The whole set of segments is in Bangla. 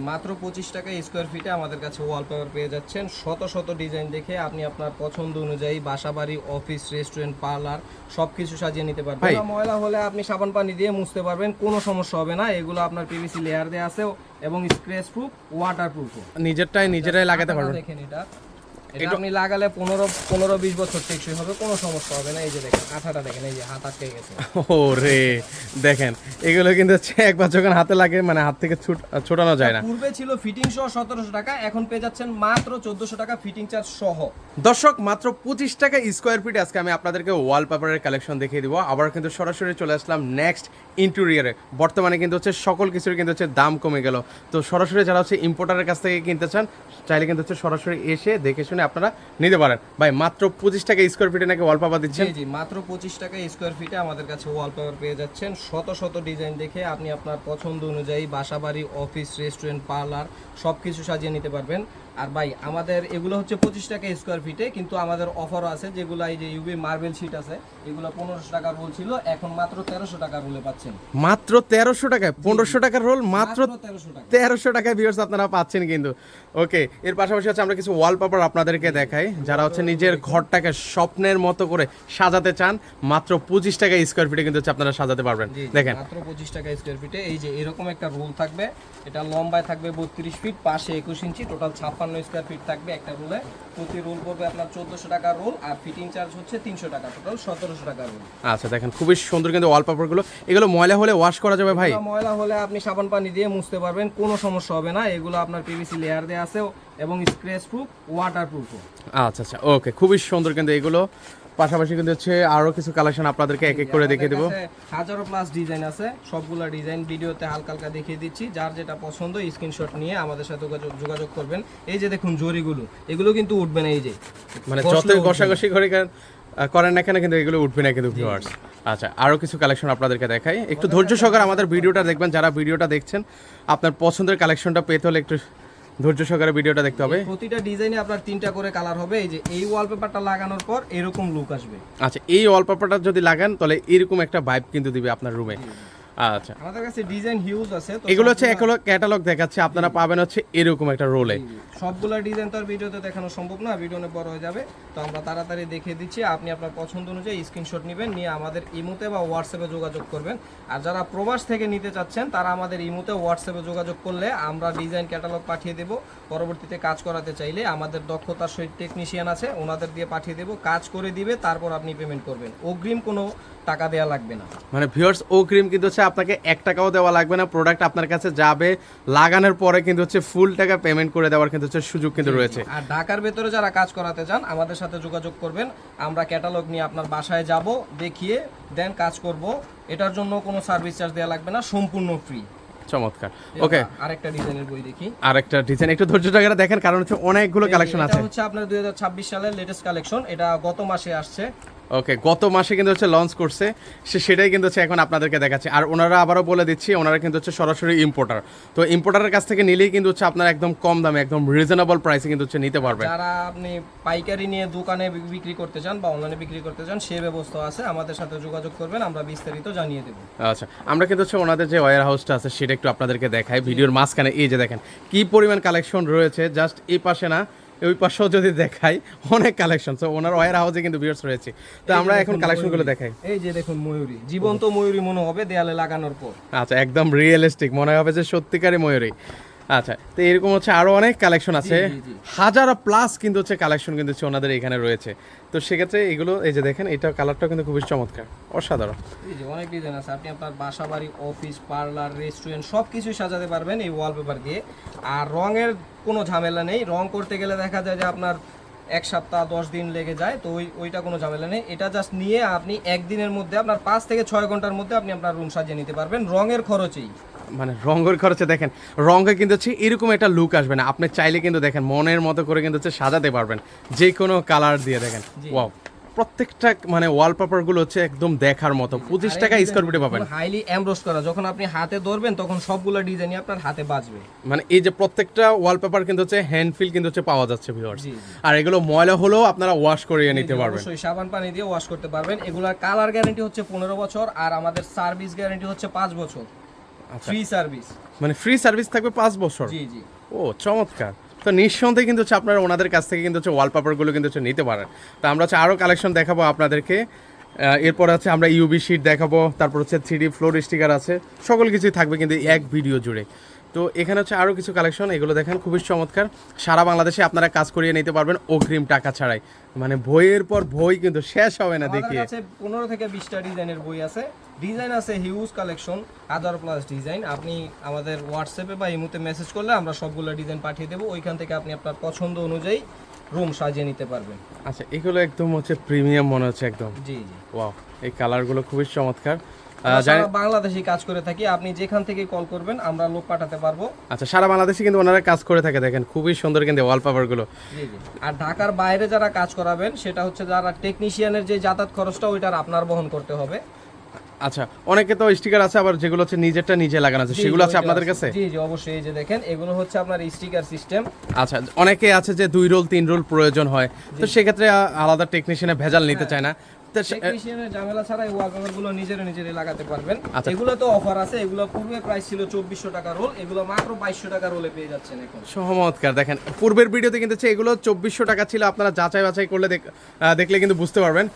মাত্র 25 টাকা স্কোয়ার ফিটে আমাদের কাছে ওয়ালপেপার পেয়ে যাচ্ছেন। শত শত ডিজাইন দেখে আপনি আপনার পছন্দ অনুযায়ী বাসাবাড়ি, অফিস, রেস্টুরেন্ট, পার্লার সবকিছু সাজিয়ে নিতে পারবেন। ময়লা হলে আপনি সাবান পানি দিয়ে মুছতে পারবেন, কোনো সমস্যা হবে না। এগুলো আপনার পিভিসি লেয়ার দেওয়া আছে এবং স্ক্র্যাচ প্রুফ, ওয়াটার প্রুফ। নিজেরাই লাগাতে পারবেন। দেখেন এটা আপনি লাগালে 15-20 বছর টেকসই হবে, কোনো সমস্যা হবে না। এই যে দেখেন আঠাটা দেখেন, এই যে হাত আটকে গেছে। ওরে দেখেন, এগুলো কিন্তু একবার যখন হাতে লাগে মানে হাত থেকে ছোটানো যায় না। পূর্বে ছিল ফিটিং সহ 1700 টাকা, এখন পেয়ে যাচ্ছেন মাত্র 1400 টাকা ফিটিং চার্জ সহ। দর্শক, মাত্র 25 টাকা স্কোয়ার ফিট আজকে আমি আপনাদেরকে ওয়ালপেপারের কালেকশন দেখিয়ে দিব। আবার কিন্তু সরাসরি চলে আসলাম নেক্সট ইন্টেরিয়রে। বর্তমানে কিন্তু সকল কিছুর কিন্তু দাম কমে গেল। তো সরাসরি যারা ইম্পোর্টারের কাছ থেকে কিনতে চান, চাইলে কিন্তু সরাসরি এসে দেখে শুনে আপনারা নিতে পারেন। ভাই, মাত্র 25 টাকা স্কোয়ার ফিটে নাকি ওয়ালপেপার দিচ্ছেন? জি, মাত্র 25 টাকা স্কোয়ার ফিটে আমাদের কাছে ওয়ালপেপার পেয়ে যাচ্ছেন। শত শত ডিজাইন দেখে আপনি আপনার পছন্দ অনুযায়ী বাসাবাড়ি, অফিস, রেস্টুরেন্ট, পার্লার সবকিছু সাজিয়ে নিতে পারবেন। আর ভাই, আমাদের এগুলো হচ্ছে 25 টাকা স্কোয়ার ফিটে, কিন্তু আমাদের অফারও আছে। যেগুলো এই যে ইউবি মার্বেল শিট আছে, এগুলো 1500 টাকা রোল ছিল, এখন মাত্র 1300 টাকা রোলে পাচ্ছেন। মাত্র 1300 টাকায় 1500 টাকার রোল মাত্র 1300 টাকায় ভিউয়ার্স আপনারা পাচ্ছেন কিন্তু। ওকে, এর পাশাপাশি আমরা কিছু ওয়ালপেপার আপনাদেরকে দেখাই, যারা নিজের ঘরটাকে স্বপ্নের মতো করে সাজাতে চান। মাত্র 25 টাকা স্কোয়ার ফিটে কিন্তু আপনারা সাজাতে পারবেন। দেখেন, মাত্র 25 টাকা স্কোয়ার ফিটে এই যে এরকম একটা রোল থাকবে। এটা লম্বায় থাকবে 32 ফিট, পাশে 21 ইঞ্চি, টোটাল 56 স্কোয়ার ফিট থাকবে একটা রোলে। প্রতি রোল পড়বে আপনার 1400 টাকা রোল, আর ফিটিং চার্জ হচ্ছে 300 টাকা, টোটাল 1700 টাকা রোল। আচ্ছা, দেখেন খুবই সুন্দর কিন্তু ওয়ালপেপারগুলো। এগুলো ময়লা হলে ওয়াশ করা যাবে ভাই? ময়লা হলে আপনি সাবান পানি দিয়ে মুছতে পারবেন, কোনো সমস্যা হবে না। এগুলো আপনার পিভিসি লেয়ার দেওয়া আছে এবং স্ক্র্যাচ প্রুফ, ওয়াটার প্রুফ। আচ্ছা, ওকে, খুবই সুন্দর কিন্তু এগুলো। পাশাপাশি কিন্তু আরো কিছু কালেকশন আপনাদেরকে এক এক করে দেখিয়ে দেবো। হাজারো প্লাস ডিজাইন আছে, সবগুলা ডিজাইন ভিডিওতে হালকা হালকা দেখিয়ে দিচ্ছি। যার যেটা পছন্দ স্ক্রিনশট নিয়ে আমাদের সাথে যোগাযোগ করবেন। এই যে দেখুন জরিগুলো, এগুলো কিন্তু উঠবে না। এই যে মানে যতই ঘষাঘষি করে করেন না কেন, কিন্তু এগুলো উঠবে না কিন্তু ভিউয়ার্স। আচ্ছা, আরো কিছু কালেকশন আপনাদেরকে দেখাই। একটু ধৈর্য সহকারে আমাদের ভিডিওটা দেখবেন। যারা ভিডিওটা দেখছেন, আপনার পছন্দের কালেকশনটা পেতে হলে একটু ধৈর্য সহকারে ভিডিওটা দেখতে হবে। প্রতিটা ডিজাইনে আপনার 3টা করে কালার হবে। এই যে এই ওয়ালপেপারটা লাগানোর পর এরকম লুক আসবে। আচ্ছা, এই ওয়ালপেপারটা যদি লাগান তাহলে এরকম একটা ভাইব কিন্তু দিবে আপনার রুমে। আচ্ছা, আমাদের কাছে ডিজাইন হিউজ আছে। এগুলো ক্যাটালগ দেখাচ্ছে, আপনারা পাবেন এরকম একটা রোলে। সবগুলা ডিজাইন তো আর ভিডিওতে দেখানো সম্ভব না, ভিডিও অনেক বড় হয়ে যাবে। তো আমরা তাড়াতাড়ি দেখিয়ে দিচ্ছি। আপনি আপনার পছন্দ অনুযায়ী স্ক্রিনশট নেবেন, নিয়ে আমাদের ইমোতে বা হোয়াটসঅ্যাপে যোগাযোগ করবেন। আর যারা প্রবাস থেকে নিতে চাচ্ছেন, তারা আমাদের ইমোতে হোয়াটসঅ্যাপে যোগাযোগ করলে আমরা ডিজাইন ক্যাটালগ পাঠিয়ে দেব। পরবর্তীতে কাজ করাতে চাইলে আমাদের দক্ষতার সহিত টেকনিশিয়ান আছে, ওনাদের দিয়ে পাঠিয়ে দেব, কাজ করে দিবে, তারপর আপনি পেমেন্ট করবেন। অগ্রিম কোনো টাকা দেওয়া লাগবে না। মানে ভিউয়ার্স, অগ্রিম কিন্তু আপনাকে 1 টাকাও দেওয়া লাগবে না। প্রোডাক্ট আপনার কাছে যাবে, লাগানোর পরে কিন্তু ফুল টাকা পেমেন্ট করে দেওয়ার কিন্তু সুযোগ কিন্তু রয়েছে। আর ঢাকার ভেতরে যারা কাজ করাতে চান, আমাদের সাথে যোগাযোগ করবেন। আমরা ক্যাটালগ নিয়ে আপনার বাসায় যাব, দেখিয়ে দেন কাজ করব। এটার জন্য কোনো সার্ভিস চার্জ দেওয়া লাগবে না, সম্পূর্ণ ফ্রি। চমৎকার। ওকে, আরেকটা ডিজাইনের বই দেখি। আরেকটা ডিজাইন একটু ধৈর্য সহকারে দেখেন, কারণ অনেকগুলো কালেকশন আছে। এটা হচ্ছে আপনার 2026 সালের লেটেস্ট কালেকশন। এটা গত মাসে আসছে। ওকে, গত মাসে কিন্তু লঞ্চ করছে, সেটাই কিন্তু এখন আপনাদেরকে দেখাচ্ছে। আর ওনারা আবারও বলে দিচ্ছি, ওনারা কিন্তু সরাসরি ইম্পোর্টার। তো ইম্পোর্টারের কাছ থেকে নিলেই কিন্তু আপনারা একদম কম দামে, একদম রিজনেবল প্রাইসে কিন্তু নিতে পারবেন। যারা আপনি পাইকারি নিয়ে দোকানে বিক্রি করতে চান বা অনলাইনে বিক্রি করতে চান, সেই ব্যবস্থা আছে। আমাদের সাথে যোগাযোগ করবেন, আমরা বিস্তারিত জানিয়ে দেব। আচ্ছা, আমরা কিন্তু ওনাদের যে ওয়্যার হাউসটা আছে সেটা একটু আপনাদেরকে দেখাই ভিডিওর মাঝখানে। এই যে দেখেন কি পরিমাণ কালেকশন রয়েছে, জাস্ট এই পাশে না, ওই পাশেও যদি দেখাই অনেক কালেকশন। তো ওনার ওয়্যার হাউসে কিন্তু ভিউয়ার্স রয়েছে। তো আমরা এখন কালেকশনগুলো দেখাই। এই যে দেখুন ময়ূরী, জীবন্ত ময়ূরী মনে হবে দেয়ালে লাগানোর পর। আচ্ছা, একদম রিয়েলিস্টিক মনে হবে যে সত্যিকারই ময়ূরী। আচ্ছা, তো এরকম আরো অনেক কালেকশন আছে, হাজার প্লাস কিন্তু কালেকশন কিন্তু ওনাদের এখানে রয়েছে। তো সেক্ষেত্রে এগুলো এই যে দেখেন, এটা কালারটা কিন্তু খুবই চমৎকার, অসাধারণ। এই যে অনেক ডিজাইন আছে, আপনি আপনার বাসা বাড়ি, অফিস, পার্লার, রেস্টুরেন্ট সবকিছু সাজাতে পারবেন এই ওয়ালপেপার দিয়ে। আর রঙের কোনো ঝামেলা নেই। রং করতে গেলে দেখা যায় যে আপনার 1 সপ্তাহ 10 দিন লেগে যায়। তো ওইটা কোনো ঝামেলা নেই। এটা জাস্ট নিয়ে আপনি একদিনের মধ্যে, আপনার 5 থেকে 6 ঘন্টার মধ্যে আপনি আপনার রুম সাজিয়ে নিতে পারবেন, রঙের খরচেই। মানে রঙের খরচে দেখেন, রঙে কিন্তু এরকম একটা লুক আসবে না। আপনি চাইলে কিন্তু দেখেন মনের মতো করে কিন্তু সাজাতে পারবেন, যে কোনো কালার দিয়ে। দেখেন ওয়াও, প্রত্যেকটা মানে ওয়ালপেপার গুলো একদম দেখার মতো। 25 টাকা স্কয়ার ফিটে পাবেন, হাইলি এমব্রস করা। যখন আপনি হাতে ধরবেন তখন সবগুলো ডিজাইনই আপনার হাতে বাজবে। মানে এই যে প্রত্যেকটা ওয়ালপেপার কিন্তু হ্যান্ড ফিল কিন্তু পাওয়া যাচ্ছে ভিউয়ার্স। আর এগুলো ময়লা হলেও আপনারা ওয়াশ করে নিতে পারবেন, অবশ্যই সাবান পানি দিয়ে ওয়াশ করতে পারবেন। এগুলার কালার গ্যারান্টি হচ্ছে 15 বছর, আর আমাদের সার্ভিস গ্যারান্টি হচ্ছে 5 বছর। Free service. মানে ফ্রি সার্ভিস থাকবে 5 বছর? জি জি। ও চমৎকার। তো নিঃসন্দেহে কিন্তু হচ্ছে আপনারা ওনাদের কাছ থেকে কিন্তু হচ্ছে ওয়ালপেপারগুলো কিন্তু হচ্ছে নিতে পারেন। তো আমরা হচ্ছে আরও কালেকশন দেখাবো আপনাদেরকে। এরপর হচ্ছে আমরা ইউবি শিট দেখাবো, তারপর হচ্ছে 3D ফ্লোর স্টিকার আছে, সকল কিছুই থাকবে কিন্তু এক ভিডিও জুড়ে। তো এখানে হচ্ছে আরও কিছু কালেকশন, এগুলো দেখেন খুবই চমৎকার। সারা বাংলাদেশে আপনারা কাজ করিয়ে নিতে পারবেন অগ্রিম টাকা ছাড়াই। মানে বইয়ের পর বই কিন্তু শেষ হবে না দেখিয়ে। আমাদের কাছে 15 থেকে 20টা ডিজাইনের বই আছে। ডিজাইন আছে হিউজ কালেকশন, 1000+ ডিজাইন। আপনি আমাদের হোয়াটসঅ্যাপে বা ইমোতে মেসেজ করলে আমরা সবগুলো ডিজাইন পাঠিয়ে দেবো। ওইখান থেকে আপনি আপনার পছন্দ অনুযায়ী রুম সাজিয়ে নিতে পারবেন। আচ্ছা, এগুলো একদম হচ্ছে প্রিমিয়াম মনে হচ্ছে একদম। জি জি। ওয়াও, এই কালারগুলো খুবই চমৎকার। সারা বাংলাদেশে কাজ করে থাকি, আপনি যেখান থেকে কল করবেন আমরা লোক পাঠাতে পারবো। আচ্ছা, সারা বাংলাদেশে কিন্তু ওনারা কাজ করে থাকে, দেখেন খুবই সুন্দর কিন্তু ওয়ালপেপারগুলো। জি জি। আর ঢাকার বাইরে যারা কাজ করাবেন সেটা হচ্ছে যারা টেকনিশিয়ানের যে যাতায়াত খরচটা ওইটার আপনার বহন করতে হবে। আচ্ছা, অনেকে তো স্টিকার আছে, আবার যেগুলো হচ্ছে নিজেরটা নিজে লাগানো আছে, সেগুলো আছে আপনাদের কাছে? জি জি অবশ্যই। এই যে দেখেন, এগুলো হচ্ছে আপনার স্টিকার সিস্টেম। আচ্ছা, অনেকে আছে যে 2 রোল 3 রোল প্রয়োজন হয়, তো সেক্ষেত্রে আলাদা টেকনিশিয়ানে ভেজাল নিতে চায় না। টেকনিশিয়ানের ঝামেলা ছাড়া এই ওয়ালপেপারগুলো নিজেরাই লাগাতে পারবেন। আচ্ছা। এগুলো তো অফার আছে। এগুলো পূর্বে প্রাইস ছিল 2400 টাকা রোল, এগুলো মাত্র 2200 টাকা রোলে পেয়ে যাচ্ছেন এখন। চমৎকার। দেখেন পূর্বের ভিডিওতে কিন্তু হচ্ছে এগুলো 2400 টাকা ছিল, আপনারা যাচাই বাছাই করলে দেখলে কিন্তু বুঝতে পারবেন।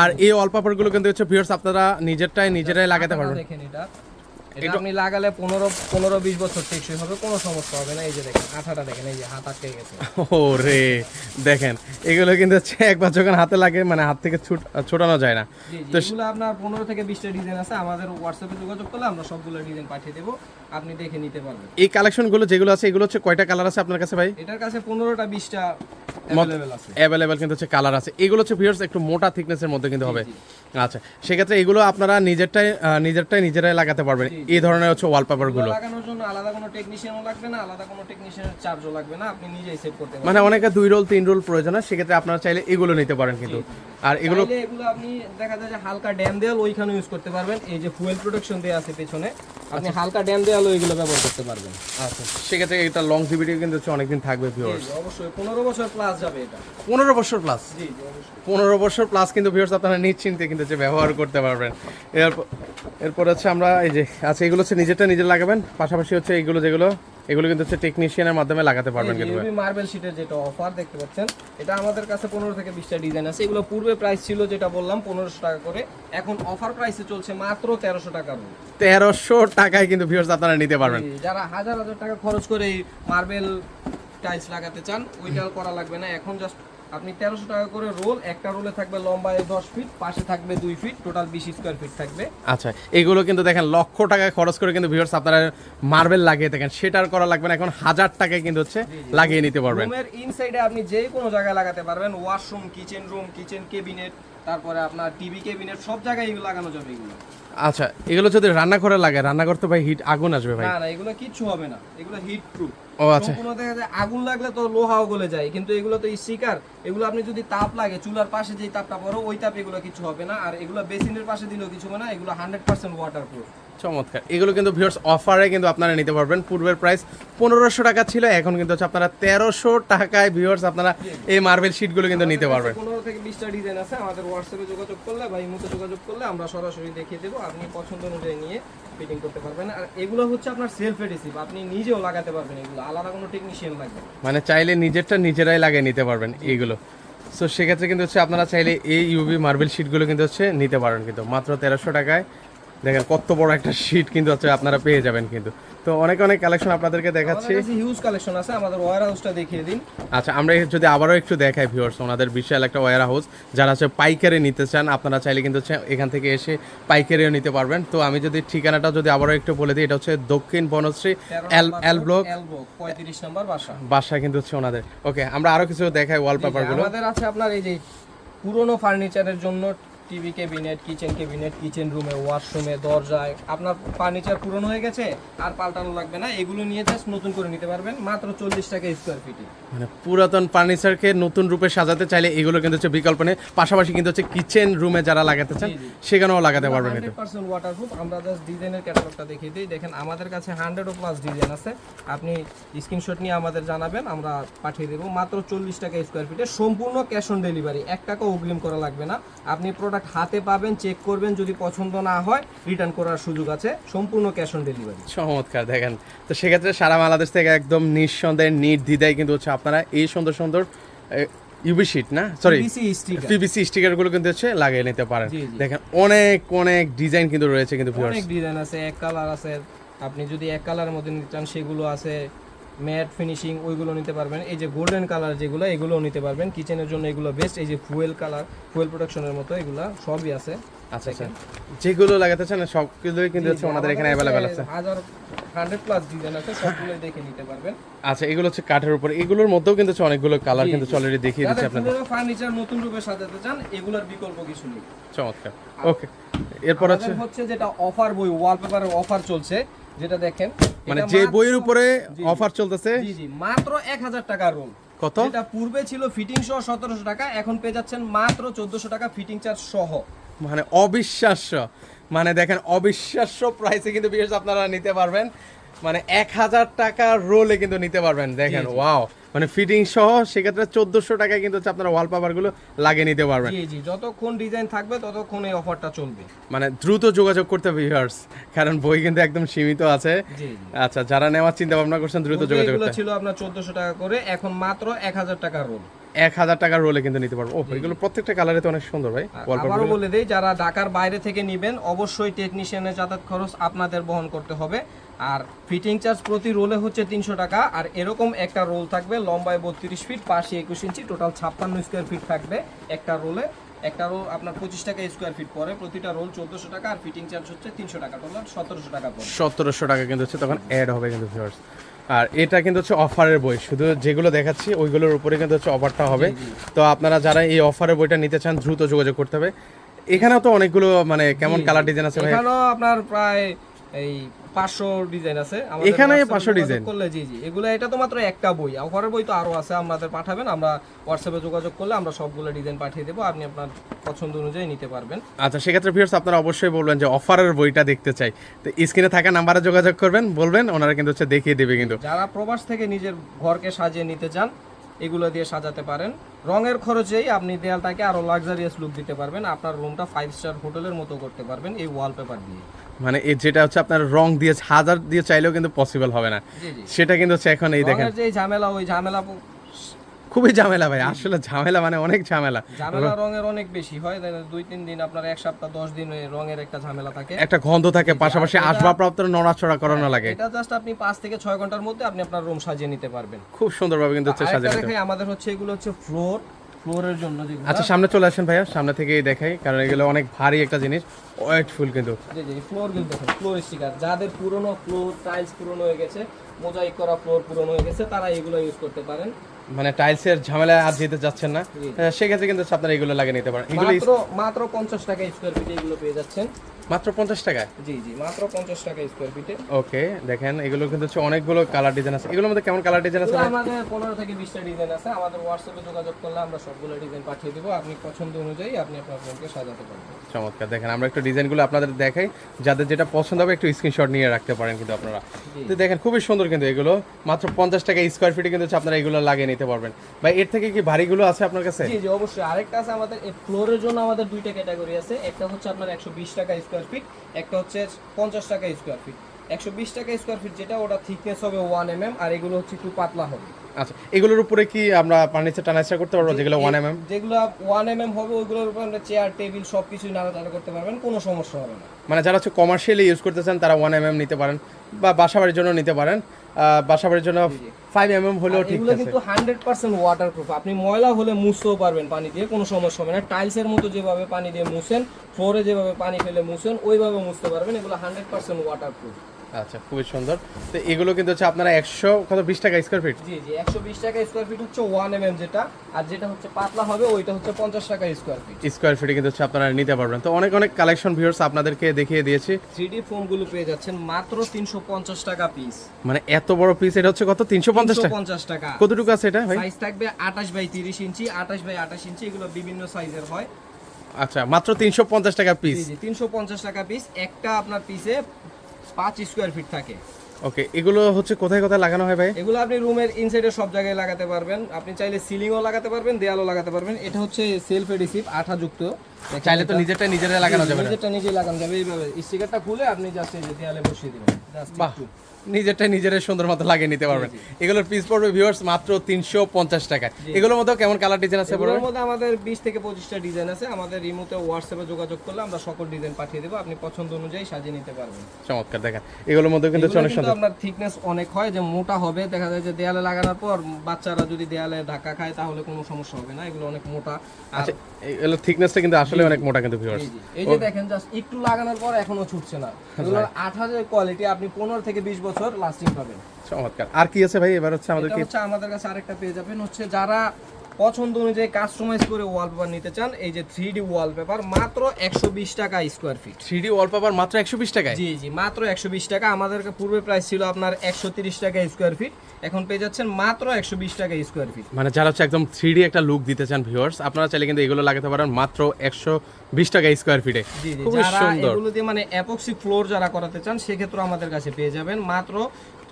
আর এই ওয়ালপেপারগুলো কিন্তু হচ্ছে ভিউয়ার্স আপনারা নিজেরাই লাগাতে পারবেন। দেখেন এটা আপনি লাগালে 15-20 বছর টেকসই হবে, কোনো সমস্যা হবে না। এই যে দেখেন আঠাটা দেখেন, এই যে হাত আটকে গেছে। ওরে দেখেন, এগুলো কিন্তু হচ্ছে একবার যখন হাতে লাগে মানে হাত থেকে ছোটানো যায় না। তো এগুলো আপনার 15 থেকে 20টা ডিজাইন আছে। আমাদের হোয়াটসঅ্যাপে যোগাযোগ করলে আমরা সবগুলো ডিজাইন পাঠিয়ে দেবো, আপনি দেখে নিতে পারবেন। এই কালেকশনগুলো যেগুলো আছে এগুলো হচ্ছে কয়টা কালার আছে আপনার কাছে ভাই? এটার কাছে 15টা 20টা অ্যাভেলেবেল আছে। অ্যাভেলেবেল কিন্তু হচ্ছে কালার আছে। এগুলো হচ্ছে ভিউয়ার্স একটু মোটা থিকনেসের মধ্যে কিন্তু হবে। আচ্ছা, সেক্ষেত্রে এগুলো আপনারা নিজেরাই লাগাতে পারবেন এই ধরনের হচ্ছে ওয়ালপেপারগুলো। লাগানোর জন্য আলাদা কোনো টেকনিশিয়ানও লাগবে না, আলাদা কোনো টেকনিশিয়ানের চার্জও লাগবে না, আপনি নিজেই সেট করতে পারবেন। মানে অনেকে 2 রোল 3 রোল প্রয়োজন হয়, সেক্ষেত্রে আপনারা চাইলে এগুলো নিতে পারেন কিন্তু। আর এগুলো আপনি দেখা যায় যে হালকা ড্যাম দেয়াল ওইখানে ইউজ করতে পারবেন। এই যে ফুয়েল প্রোটেকশন দেয়া আছে পেছনে, আপনি হালকা ড্যাম দেয়াল ওইগুলো ব্যবহার করতে পারবেন। আচ্ছা, সেক্ষেত্রে এটা লংজিভিটি কিন্তু হচ্ছে অনেকদিন থাকবে ভিউয়ার্স। অবশ্যই 15 বছর প্লাস যাবে এটা। 15 বছর প্লাস? জি জি অবশ্যই। 15 বছর প্লাস কিন্তু ভিউয়ার্স আপনারা নিশ্চিন্তে কিন্তু হচ্ছে ব্যবহার করতে পারবেন। এরপর হচ্ছে আমরা এই যে আচ্ছা, এগুলো হচ্ছে নিজে লাগাবেন, পাশাপাশি হচ্ছে এগুলো কিন্তু হচ্ছে টেকনিশিয়ানের মাধ্যমে লাগাতে পারবেন কিন্তু। এই মার্বেল শীটের যেটা অফার দেখতে পাচ্ছেন, এটা আমাদের কাছে 15 থেকে 20টা ডিজাইন আছে। এগুলো পূর্বে প্রাইস ছিল যেটা বললাম 1500 টাকা করে, এখন অফার প্রাইসে চলছে মাত্র 1300 টাকা। 1300 টাকায় কিন্তু ভিউয়ার্স আপনারা নিতে পারবেন। যারা হাজার টাকা খরচ করে এই মার্বেল টাইলস লাগাতে চান, ওইটা করা লাগবে না। এখন জাস্ট আপনি 1300 টাকা করে রোল, একটা রোলে থাকবে লম্বায় 10 ফিট, পাশে থাকবে 2 ফিট, টোটাল 20 স্কয়ার ফিট থাকবে। আচ্ছা, এগুলো কিন্তু দেখেন লক্ষ টাকা খরচ করে কিন্তু ভিউয়ার্স আপনারা মার্বেল লাগিয়ে দেখেন, সেটার করা লাগবে না, এখন 1000 টাকায় কিন্তু হচ্ছে লাগিয়ে নিতে পারবেন। রুমের ইনসাইডে আপনি যে কোনো জায়গায় লাগাতে পারবেন, washroom, kitchen room, kitchen cabinet, তারপরে আপনার টিভি ক্যাবিনেট, সব জায়গায় এগুলো লাগানো যাবে এগুলো। আচ্ছা, এগুলো যদি রান্নাঘরে লাগে, রান্নাঘর তো ভাই হিট আগুন আসবে ভাই। না এগুলো কিচ্ছু হবে না, এগুলো হিট প্রুফ। ও আচ্ছা, সম্পূর্ণ দেখা যায় আগুন লাগলে তো লোহাও গলে যায়, কিন্তু এগুলো তো স্টিকার। এগুলো আপনি যদি তাপ লাগে, চুলার পাশে যেই তাপটা পড়ো ওই তাপ, এগুলো কিছু হবে না। আর এগুলো বেসিনের পাশে দিলেও কিছু হবে না, এগুলো 100% ওয়াটারপ্রুফ। চমৎকার। এগুলো কিন্তু ভিউয়ার্স অফারে কিন্তু আপনারা নিতে পারবেন। পূর্বের প্রাইস 1500 টাকা ছিল, এখন কিন্তু হচ্ছে আপনারা 1300 টাকায় ভিউয়ার্স আপনারা এই মার্বেল শীটগুলো কিন্তু নিতে পারবেন। 15 থেকে 20টা ডিজাইন আছে। আমাদের হোয়াটসঅ্যাপে যোগাযোগ করলে বা ইমোতে যোগাযোগ করলে আমরা সরাসরি দেখিয়ে দেবো, আপনি পছন্দ অনুযায়ী নিয়ে ফিটিং করতে পারবেন। আর এগুলো হচ্ছে আপনার সেলফ এডিসিভ, আপনি নিজেও লাগাতে পারবেন, এগুলো আলাদা কোনো টেকনিশিয়ান লাগবে না। মানে চাইলে নিজেরাই লাগিয়ে নিতে পারবেন এইগুলো। সো সেক্ষেত্রে কিন্তু হচ্ছে আপনারা চাইলে এই ইউবি মার্বেল শীটগুলো কিন্তু হচ্ছে নিতে পারেন কিন্তু মাত্র 1300 টাকায়। দেখেন কত বড় একটা শীট কিন্তু হচ্ছে আপনারা পেয়ে যাবেন কিন্তু। তো অনেক কালেকশন আপনাদেরকে দেখাচ্ছি, হিউজ কালেকশন আছে। আমাদের ওয়্যার হাউসটা দেখিয়ে দিন। আচ্ছা, আমরা যদি আবারও একটু দেখাই ভিউয়ার্স, ওনাদের বিশাল একটা ওয়্যার হাউস। যারা হচ্ছে পাইকারি নিতে চান, আপনারা চাইলে কিন্তু হচ্ছে এখান থেকে এসে পাইকারিও নিতে পারবেন। তো আমি যদি ঠিকানাটা যদি আবারও একটু বলে দিই, এটা হচ্ছে দক্ষিণ বনশ্রী এল ব্লক 35 নম্বর বাসা কিন্তু হচ্ছে ওনাদের। ওকে, আমরা আরো কিছু দেখাই ওয়ালপেপারগুলো। আমাদের আছে আপনার এই যে পুরনো ফার্নিচারের জন্য টিভি ক্যাবিনেট, কিচেন রুমে, ওয়াশরুমে, দরজায় আপনার ফার্নিচার পুরনো হয়ে গেছে আর পাল্টানো লাগবে না, এগুলো নিয়ে জাস্ট নতুন করে নিতে পারবেন মাত্র 40 টাকা স্কয়ার ফিটে। মানে পুরাতন ফার্নিচারকে নতুন রূপে সাজাতে চাইলে এগুলো কিন্তু হচ্ছে বিকল্প নেই। পাশাপাশি কিন্তু হচ্ছে কিচেন রুমে যারা লাগাতে চান সেখানেও লাগাতে পারবেন। 100% ওয়াটারপ্রুফ। আমরা জাস্ট ডিজাইনের ক্যাটালগটা দেখিয়ে দিই। দেখেন আমাদের কাছে 100+ ডিজাইন আছে, আপনি স্ক্রিনশট নিয়ে আমাদের জানাবেন, আমরা পাঠিয়ে দেবো মাত্র 40 টাকা স্কয়ার ফিটে, সম্পূর্ণ ক্যাশ অন ডেলিভারি, 1 টাকা অগ্রিম করা লাগবে না। আপনি প্রোডাক্ট প্রোডাক্ট হাতে পাবেন, চেক করবেন, যদি পছন্দ না হয় রিটার্ন করার সুযোগ আছে, সম্পূর্ণ ক্যাশ অন ডেলিভারি। চমৎকার দেখেন। তো সেক্ষেত্রে সারা বাংলাদেশ থেকে একদম নিঃসন্দেহে নির্দ্বিধায় কিন্তু হচ্ছে আপনারা এই সুন্দর সুন্দর ইউভি শিট না সরি পিভিসি স্টিকারগুলো কিন্তু হচ্ছে লাগিয়ে নিতে পারেন। দেখেন অনেক অনেক ডিজাইন কিন্তু রয়েছে কিন্তু ভিউয়ার্স, অনেক ডিজাইন আছে, এক কালার আছে, আপনি যদি এক কালারের মধ্যে নিতে চান সেগুলো আছে, ম্যাট ফিনিশিং ওইগুলো নিতে পারবেন। এই যে গোল্ডেন কালার যেগুলো এগুলোও নিতে পারবেন, কিচেনের জন্য এগুলো বেস্ট। এই যে ফুয়েল কালার, ফুয়েল প্রোটেকশনের মতো এগুলো সবই আছে। আচ্ছা আচ্ছা, যেগুলো লাগাতে চান সবগুলোই কিন্তু হচ্ছে ওনাদের এখানে অ্যাভেলেবেল আছে। 100+ ডিজাইন আছে, সবগুলোই দেখে নিতে পারবেন। আচ্ছা, এগুলো হচ্ছে কাঠের উপর, এগুলোর মধ্যেও কিন্তু হচ্ছে অনেকগুলো কালার কিন্তু অলরেডি দেখিয়ে দিচ্ছি আপনাদের। যারা ফার্নিচার নতুন রূপে সাজাতে চান এগুলোর বিকল্প কিছু নেই। চমৎকার। ওকে, এরপর হচ্ছে যেটা অফার বই, ওয়ালপেপারের অফার চলছে, যেটা দেখেন মানে যে বইয়ের উপরে অফার চলতেছে, জি জি, মাত্র 1000 টাকার রোল। কত? এটা পূর্বে ছিল ফিটিং সহ 1700 টাকা, এখন পেয়ে যাচ্ছেন মাত্র 1400 টাকা ফিটিং চার্জ সহ। মানে অবিশ্বাস্য, মানে দেখেন অবিশ্বাস্য প্রাইসে কিন্তু বিশেষ আপনারা নিতে পারবেন, মানে 1000 টাকার রোলে কিন্তু নিতে পারবেন। দেখেন ওয়াও, মানে ফিটিং সহ সেক্ষেত্রে 1400 টাকায় কিন্তু হচ্ছে আপনারা ওয়ালপেপার গুলো লাগিয়ে নিতে পারবেন। জি জি, যতক্ষণ ডিজাইন থাকবে ততক্ষণ এই অফারটা চলবে। মানে দ্রুত যোগাযোগ করতে হবে ভিউয়ার্স, কারণ বই কিন্তু একদম সীমিত আছে। জি জি, আচ্ছা, যারা নেওয়ার চিন্তা ভাবনা করছেন দ্রুত যোগাযোগ এগুলো করতে। ছিল আপনার 1400 টাকা করে, এখন মাত্র 1000 টাকার রোল। 1000 টাকার রোলে কিন্তু নিতে পারবো। ও, এগুলো প্রত্যেকটা কালারে তো অনেক সুন্দর ভাই। আবারও বলে দেই, যারা ঢাকার বাইরে থেকে নেবেন অবশ্যই টেকনিশিয়ানের যাতায়াত খরচ আপনাদের বহন করতে হবে। আর ফিটিং চার্জ প্রতি রোলে হচ্ছে 300 টাকা। আর এরকম একটা রোল থাকবে লম্বায় 32 ফিট, পাশে 21 ইঞ্চি, টোটাল 56 স্কোয়ার ফিট থাকবে একটা রোলে। একটা রোল আপনার 25 টাকা স্কোয়ার ফিট পড়ে, প্রতিটা রোল 1400 টাকা, আর ফিটিং চার্জ হচ্ছে 300 টাকা, টোটাল 1700 টাকা পড়ে। 1700 টাকা কিন্তু হচ্ছে তখন অ্যাড হবে কিন্তু ভিউয়ার্স। আর এটা কিন্তু হচ্ছে অফারের বই, শুধু যেগুলো দেখাচ্ছি ওইগুলোর উপরে কিন্তু হচ্ছে অফারটা হবে। তো আপনারা যারা এই অফারের বইটা নিতে চান দ্রুত যোগাযোগ করতে হবে। এখানেও তো অনেকগুলো মানে কেমন কালার ডিজাইন আছে ভাই? এখানেও আপনার প্রায় এই 500 ডিজাইন আছে আমাদের এখানে WhatsApp-এ 500 ডিজাইন করলে। জি জি, এগুলো এটা তো মাত্র একটা বই, অফারের বই তো আরো আছে, আমাদের পাঠাবেন, আমরা হোয়াটসঅ্যাপে যোগাযোগ করলে আমরা সবগুলো ডিজাইন পাঠিয়ে দেবো, আপনি আপনার পছন্দ অনুযায়ী নিতে পারবেন। আচ্ছা, সেক্ষেত্রে ভিউয়ার্স আপনারা অবশ্যই বলবেন যে অফারের বইটা দেখতে চাই, তো স্ক্রিনে থাকা নাম্বারে যোগাযোগ করবেন, বলবেন, ওনারা কিন্তু হচ্ছে দেখিয়ে দেবে। কিন্তু যারা প্রবাস থেকে নিজের ঘরকে সাজিয়ে নিতে চান এগুলো দিয়ে সাজাতে পারেন, রঙের খরচেই আপনি দেয়ালটাকে আরো লাক্সারিয়াস লুক দিতে পারবেন, আপনার রুমটা 5 স্টার হোটেলের মতো করতে পারবেন এই ওয়ালপেপার দিয়ে। মানে যেটা হচ্ছে আপনার রং দিয়ে হাজার দিয়ে চাইলেও কিন্তু পসিবল হবে না, সেটা কিন্তু হচ্ছে এখন এই দেখেন রঙের যে ঝামেলা, ওই ঝামেলা খুবই ঝামেলা ভাই, আসলে ঝামেলা মানে অনেক ঝামেলা। রঙের অনেক বেশি হয়, 2-3 দিন আপনার 1 সপ্তাহ 10 দিন রঙের একটা ঝামেলা থাকে, একটা গন্ধ থাকে, পাশাপাশি আসবাবপত্র নড়াচড়া করানো লাগে। এটা জাস্ট আপনি 5 থেকে 6 ঘন্টার মধ্যে আপনি আপনার রুম সাজিয়ে নিতে পারবেন খুব সুন্দরভাবে কিন্তু হচ্ছে সাজিয়ে নিতে। আমাদের হচ্ছে এগুলো হচ্ছে ফ্লোরের জন্য যেগুলো। আচ্ছা, সামনে চলে আসেন ভাইয়া, সামনে থেকেই দেখাই, কারণ এগুলো অনেক ভারী একটা জিনিস, ওয়েটফুল কিন্তু। জি জি, ফ্লোর গুলো দেখুন, ফ্লোর স্টিকার, যাদের পুরনো ফ্লোর টাইলস পুরনো হয়ে গেছে, মোজাইক করা ফ্লোর পুরনো হয়ে গেছে, তারা এগুলো ইউজ করতে পারেন। মানে টাইলসের ঝামেলা আর যেতে যাচ্ছেন না, সেক্ষেত্রে কিন্তু আপনারা এগুলো লাগিয়ে নিতে পারেন। এগুলো মাত্র 50 টাকা স্কয়ার ফিটে এগুলো পেয়ে যাচ্ছেন। মাত্র 50 টাকা? জি জি, মাত্র 50 টাকা স্কয়ার ফিটে। ওকে, দেখেন এগুলো কিন্তু হচ্ছে অনেকগুলো কালার ডিজাইন আছে। এগুলোর মধ্যে কেমন কালার ডিজাইন আছে? আমাদের 15 থেকে 20টা ডিজাইন আছে, আমাদের হোয়াটসঅ্যাপে যোগাযোগ করলে আমরা সবগুলো ডিজাইন পাঠিয়ে দেব, আপনি পছন্দ অনুযায়ী আপনি আপনার রুমকে সাজাতে পারবেন। চমৎকার, দেখেন আমরা একটু ডিজাইনগুলো আপনাদের দেখাই, যাদের যেটা পছন্দ হবে একটু স্ক্রিনশট নিয়ে রাখতে পারেন কিন্তু আপনারা। তো দেখেন খুবই সুন্দর কিন্তু এগুলো, মাত্র 50 টাকা স্কয়ার ফিটে কিন্তু আপনারা এগুলো লাগিয়ে নিতে পারবেন। ভাই এর থেকে কি ভারীগুলো আছে আপনার কাছে? জি জি, অবশ্যই। আরেকটা আছে আমাদের এই ফ্লোরের জন্য, আমাদের দুইটা ক্যাটাগরি আছে, একটা হচ্ছে আপনার 120 টাকা স্কয়ার ফিট, একটা হচ্ছে 50 টাকা স্কয়ার ফিট। 120 টাকা স্কয়ার ফিট যেটা, ওটা থিকনেস হবে 1 mm, আর এগুলো হচ্ছে একটু পাতলা হবে। আচ্ছা, এগুলোর উপরে কি আমরা ফার্নিচার টানাইসা করতে পারবো? যেগুলো 1 mm, যেগুলো 1 mm হবে ওইগুলোর উপর আমরা চেয়ার টেবিল সবকিছু নাড়াচাড়া করতে পারবেন, কোনো সমস্যা হবে না। মানে যারা হচ্ছে কমার্শিয়ালি ইউজ করতে চান তারা 1 mm নিতে পারেন, বা বাসাবাড়ির জন্য নিতে পারেন। বাসাবাড়ির জন্য 5 mm হলেও ঠিক আছে। এগুলো কিন্তু 100% ওয়াটারপ্রুফ, আপনি ময়লা হলে মুছতেও পারবেন পানি দিয়ে, কোনো সমস্যা হবে না। টাইলসের মতো যেভাবে পানি দিয়ে মুছেন, ফ্লোরে যেভাবে পানি ফেলে মুছেন, ওইভাবে মুছতে পারবেন, এগুলো 100% ওয়াটারপ্রুফ। আচ্ছা, খুবই সুন্দর। তো এগুলো কিন্তু হচ্ছে আপনারা 120 টাকা স্কয়ার ফিট? জি জি, 120 টাকা স্কয়ার ফিট হচ্ছে 1 mm যেটা, আর যেটা হচ্ছে পাতলা হবে ওইটা হচ্ছে 50 টাকা স্কয়ার ফিট। স্কয়ার ফিটে কিন্তু হচ্ছে আপনারা নিতে পারবেন। তো অনেক অনেক কালেকশন ভিউয়ার্স আপনাদেরকে দেখিয়ে দিয়েছি। 3D ফোমগুলো পেয়ে যাচ্ছেন মাত্র 350 টাকা পিস। মানে এত বড় পিস, এটা হচ্ছে কত? 350 টাকা। কতটুকু আছে এটা ভাই? সাইজ থাকবে 28 বাই 30 ইঞ্চি, 28 বাই 28 ইঞ্চি, এগুলো বিভিন্ন সাইজের হয়। আচ্ছা, মাত্র 350 টাকা পিস? জি জি, 350 টাকা পিস। একটা আপনার পিসে 5 স্কয়ার ফিট থাকে। ওকে, এগুলো হচ্ছে কোথায় কোথায় লাগানো হয় ভাই? এগুলো আপনি রুমের ইনসাইডে সব জায়গায় লাগাতে পারবেন, আপনি চাইলে সিলিংও লাগাতে পারবেন, দেয়ালও লাগাতে পারবেন। এটা হচ্ছে সেলফ এডিসিভ আঠাযুক্ত, চাইলে তো নিজেরাই লাগানো যাবে না? নিজেরটা নিজেই লাগানো যাবে। এইভাবে স্টিকারটা খুলে আপনি জাস্ট এই যে দেয়ালে বসিয়ে দিবেন, জাস্ট বাহ, একটু। নিজেরাই সুন্দর মতো লাগিয়ে নিতে পারবেন। এগুলোর পিস পড়বে ভিউয়ার্স মাত্র 350 টাকা। এগুলোর মধ্যে কেমন কালার ডিজাইন আছে বলুন? এগুলোর মধ্যে আমাদের 20 থেকে 25টা ডিজাইন আছে। আমাদের রিমোতে হোয়াটসঅ্যাপে যোগাযোগ করলে আমরা সকল ডিজাইন পাঠিয়ে দেবো, আপনি পছন্দ অনুযায়ী সাজিয়ে নিতে পারবেন। চমৎকার, দেখেন এগুলোর মধ্যে কিন্তু এগুলো অনেক কিন্তু সুন্দর। আপনার থিকনেস অনেক হয়, যে মোটা হবে, দেখা যায় যে দেয়ালে লাগানোর পর বাচ্চারা যদি দেয়ালে ধাক্কা খায় তাহলে কোনো সমস্যা হবে না, এগুলো অনেক মোটা। আর আচ্ছা, এগুলো থিকনেসটা কিন্তু আসলে অনেক মোটা কিন্তু ভিউয়ার্স। এই যে দেখেন জাস্ট একটু লাগানোর পর এখনো ছুটছে না, এগুলোর 8000 কোয়ালিটি, আপনি 15 থেকে 20 বছর লাস্টিং পাবেন। চমৎকার। আর কি আছে ভাই এবার হচ্ছে আমাদের এটা কি? হচ্ছে আমাদের কাছে আরেকটা পেয়ে যাবেন, হচ্ছে যারা পছন্দ অনুযায়ী কাস্টমাইজ করে ওয়ালপেপার নিতে চান, এই যে 3D ওয়ালপেপার মাত্র 120 টাকা স্কয়ার ফিট। 3D ওয়ালপেপার মাত্র 120 টাকায়? জি জি, মাত্র 120 টাকা। আমাদের পূর্বে প্রাইস ছিল আপনার 130 টাকা স্কয়ার ফিট, এখন পেয়ে যাচ্ছেন মাত্র 120 টাকা স্কয়ার ফিট। মানে যারা হচ্ছে একদম 3D একটা লুক দিতে চান ভিউয়ার্স, আপনারা চাইলে কিন্তু এগুলো লাগাতে পারেন মাত্র 120 টাকা স্কয়ার ফিটে। জি জি, খুবই যারা সুন্দর। এগুলো দিয়ে মানে অ্যাপক্সি ফ্লোর যারা করাতে চান সেক্ষেত্রে আমাদের কাছে পেয়ে যাবেন মাত্র,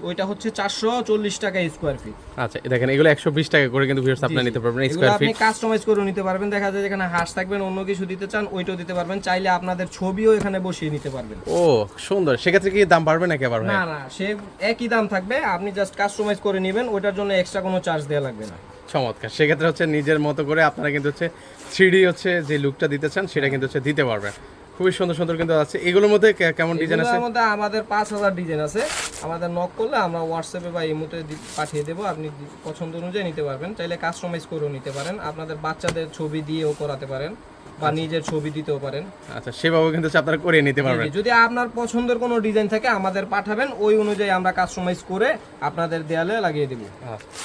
ওইটা হচ্ছে 440 টাকা স্কয়ার ফিট। আচ্ছা, দেখেন এগুলো 120 টাকা করে কিন্তু ভিউয়ার্স আপনারা নিতে পারবেন এগুলো স্কয়ার আপনি ফিট। কাস্টমাইজ করে নিতে পারবেন, দেখা যায় যেখানে হাঁস থাকবেন, অন্য কিছু দিতে চান ওইটাও দিতে পারবেন, চাইলে আপনাদের ছবিও এখানে বসিয়ে নিতে পারবেন। ও সুন্দর, সেক্ষেত্রে কি দাম বাড়বে নাকি আবার ভাই? না না, সে একই দাম থাকবে, আপনি জাস্ট কাস্টমাইজ করে নেবেন, ওইটার জন্য এক্সট্রা কোনো চার্জ দেওয়া লাগবে না। চমৎকার, সেক্ষেত্রে হচ্ছে নিজের মতো করে আপনারা কিন্তু হচ্ছে 3D হচ্ছে যে লুকটা দিতে চান সেটা কিন্তু হচ্ছে দিতে পারবেন। খুবই সুন্দর সুন্দর কিন্তু আছে। এগুলোর মধ্যে কেমন ডিজাইন আছে? এগুলোর মধ্যে আমাদের 5000 ডিজাইন আছে, আমাদের নক করলে আমরা হোয়াটসঅ্যাপে বা ইমোতে পাঠিয়ে দেবো, আপনি পছন্দ অনুযায়ী নিতে পারবেন, চাইলে কাস্টমাইজ করেও নিতে পারেন, আপনাদের বাচ্চাদের ছবি দিয়েও করাতে পারেন বা নিজের ছবি দিতেও পারেন। আচ্ছা, সেভাবে কিন্তু হচ্ছে আপনারা করে নিতে পারবেন। যদি আপনার পছন্দের কোনো ডিজাইন থাকে আমাদের পাঠাবেন, ওই অনুযায়ী আমরা কাস্টমাইজ করে আপনাদের দেয়ালে লাগিয়ে দেবো।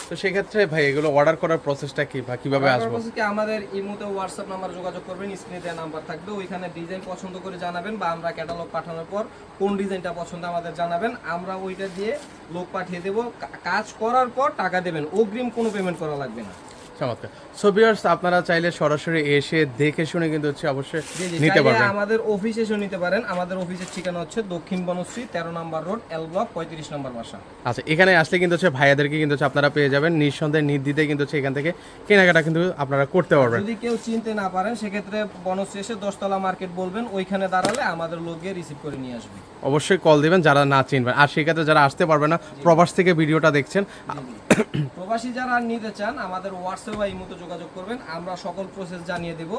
তো সেক্ষেত্রে ভাই এগুলো অর্ডার করার প্রসেসটা কি বা কিভাবে আসবো? কি আমাদের ইমোতে হোয়াটসঅ্যাপ নাম্বার যোগাযোগ করবেন, স্ক্রিনে দেওয়া নাম্বার থাকবে, ওইখানে ডিজাইন পছন্দ করে জানাবেন, বা আমরা ক্যাটালগ পাঠানোর পর কোন ডিজাইনটা পছন্দ আমাদের জানাবেন, আমরা ওইটা দিয়ে লোক পাঠিয়ে দেবো, কাজ করার পর টাকা দেবেন, অগ্রিম কোনো পেমেন্ট করা লাগবে না। চমৎকার। সো ভিউয়ার্স, আপনারা চাইলে সরাসরি এসে দেখে শুনে কিন্তু হচ্ছে অবশ্যই নিতে চাইলে পারবেন। আমাদের অফিসে এসে নিতে পারেন। আমাদের অফিসের ঠিকানা হচ্ছে দক্ষিণ বনশ্রী 13 নম্বর রোড, এল ব্লক 35 নম্বর বাসা। আচ্ছা, এখানে আসলে কিন্তু হচ্ছে ভাইয়াদেরকে কিন্তু হচ্ছে আপনারা পেয়ে যাবেন নিঃসন্দেহে, নির্দ্বিধায় কিন্তু হচ্ছে এখান থেকে কেনাকাটা কিন্তু আপনারা করতে পারবেন। যদি কেউ চিনতে না পারেন সেক্ষেত্রে বনশ্রী এসে 10 তলা মার্কেট বলবেন, ওইখানে দাঁড়ালে আমাদের লোক গিয়ে রিসিভ করে নিয়ে আসবে। অবশ্যই কল দিবেন যারা না চিনবেন। আর সেক্ষেত্রে যারা আসতে পারবে না, প্রবাস থেকে ভিডিওটা দেখছেন, প্রবাসী যারা নিতে চান আমাদের হোয়াটসঅ্যাপ বা ইমোতে যোগাযোগ করবেন, আমরা সকল প্রসেস জানিয়ে দেব,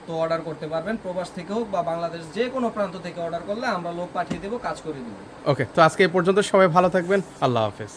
তো অর্ডার করতে পারবেন। প্রবাস থেকে হোক বা বাংলাদেশ যে কোনো প্রান্ত থেকে অর্ডার করলে আমরা লোক পাঠিয়ে দেবো, কাজ করে দেবো। ওকে, তো আজকে এই পর্যন্ত, সবাই ভালো থাকবেন, আল্লাহ হাফেজ।